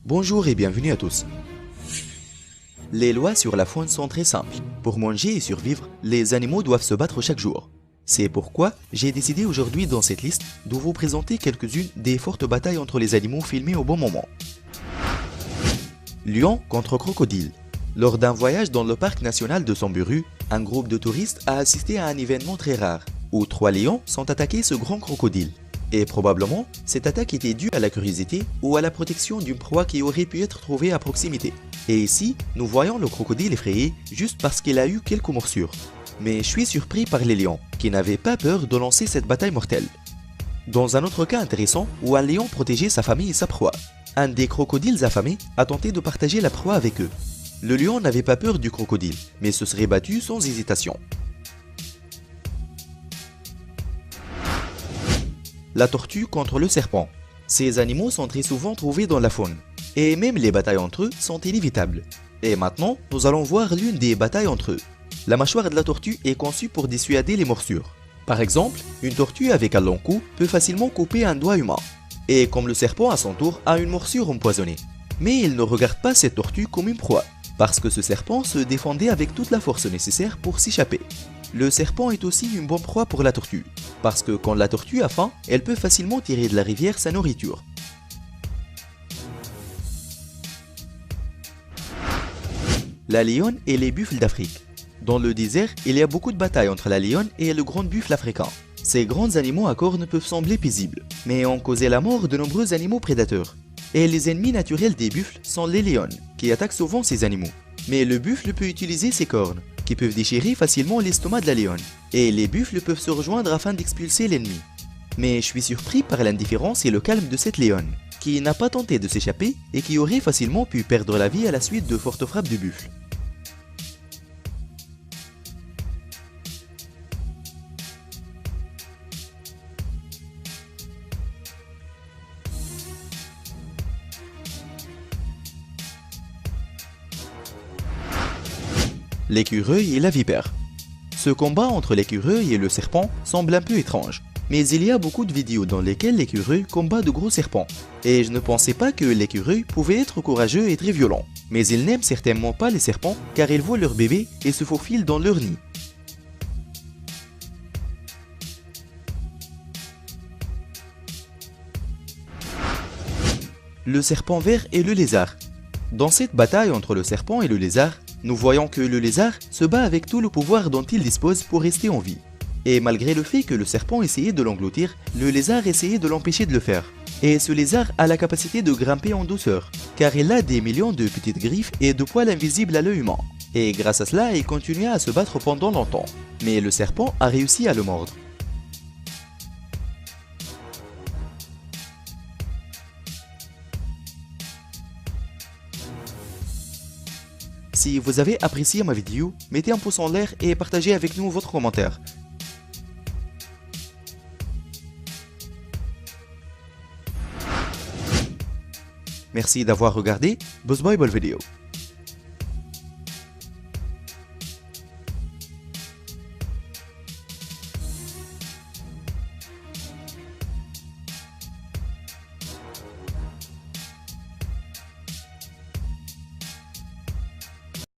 Bonjour et bienvenue à tous. Les lois sur la faune sont très simples. Pour manger et survivre, les animaux doivent se battre chaque jour. C'est pourquoi j'ai décidé aujourd'hui dans cette liste de vous présenter quelques-unes des fortes batailles entre les animaux filmées au bon moment. Lion contre crocodile. Lors d'un voyage dans le parc national de Samburu, un groupe de touristes a assisté à un événement très rare, où 3 lions sont attaqués ce grand crocodile. Et probablement, cette attaque était due à la curiosité ou à la protection d'une proie qui aurait pu être trouvée à proximité. Et ici, nous voyons le crocodile effrayé juste parce qu'il a eu quelques morsures. Mais je suis surpris par les lions, qui n'avaient pas peur de lancer cette bataille mortelle. Dans un autre cas intéressant, où un lion protégeait sa famille et sa proie, un des crocodiles affamés a tenté de partager la proie avec eux. Le lion n'avait pas peur du crocodile, mais se serait battu sans hésitation. La tortue contre le serpent. Ces animaux sont très souvent trouvés dans la faune, et même les batailles entre eux sont inévitables. Et maintenant, nous allons voir l'une des batailles entre eux. La mâchoire de la tortue est conçue pour dissuader les morsures. Par exemple, une tortue avec un long cou peut facilement couper un doigt humain. Et comme le serpent à son tour a une morsure empoisonnée. Mais il ne regarde pas cette tortue comme une proie, parce que ce serpent se défendait avec toute la force nécessaire pour s'échapper. Le serpent est aussi une bonne proie pour la tortue, parce que quand la tortue a faim, elle peut facilement tirer de la rivière sa nourriture. La lionne et les buffles d'Afrique. Dans le désert, il y a beaucoup de batailles entre la lionne et le grand buffle africain. Ces grands animaux à cornes peuvent sembler paisibles, mais ont causé la mort de nombreux animaux prédateurs. Et les ennemis naturels des buffles sont les lionnes, qui attaquent souvent ces animaux. Mais le buffle peut utiliser ses cornes, qui peuvent déchirer facilement l'estomac de la lionne. Et les buffles peuvent se rejoindre afin d'expulser l'ennemi. Mais je suis surpris par l'indifférence et le calme de cette lionne, qui n'a pas tenté de s'échapper et qui aurait facilement pu perdre la vie à la suite de fortes frappes du buffle. L'écureuil et la vipère. Ce combat entre l'écureuil et le serpent semble un peu étrange, mais il y a beaucoup de vidéos dans lesquelles l'écureuil combat de gros serpents, et je ne pensais pas que l'écureuil pouvait être courageux et très violent. Mais il n'aime certainement pas les serpents car il voit leurs bébés et se faufile dans leur nid. Le serpent vert et le lézard. Dans cette bataille entre le serpent et le lézard, nous voyons que le lézard se bat avec tout le pouvoir dont il dispose pour rester en vie. Et malgré le fait que le serpent essayait de l'engloutir, le lézard essayait de l'empêcher de le faire. Et ce lézard a la capacité de grimper en douceur, car il a des millions de petites griffes et de poils invisibles à l'œil humain. Et grâce à cela, il continua à se battre pendant longtemps. Mais le serpent a réussi à le mordre. Si vous avez apprécié ma vidéo, mettez un pouce en l'air et partagez avec nous votre commentaire. Merci d'avoir regardé Buzz Bible Video.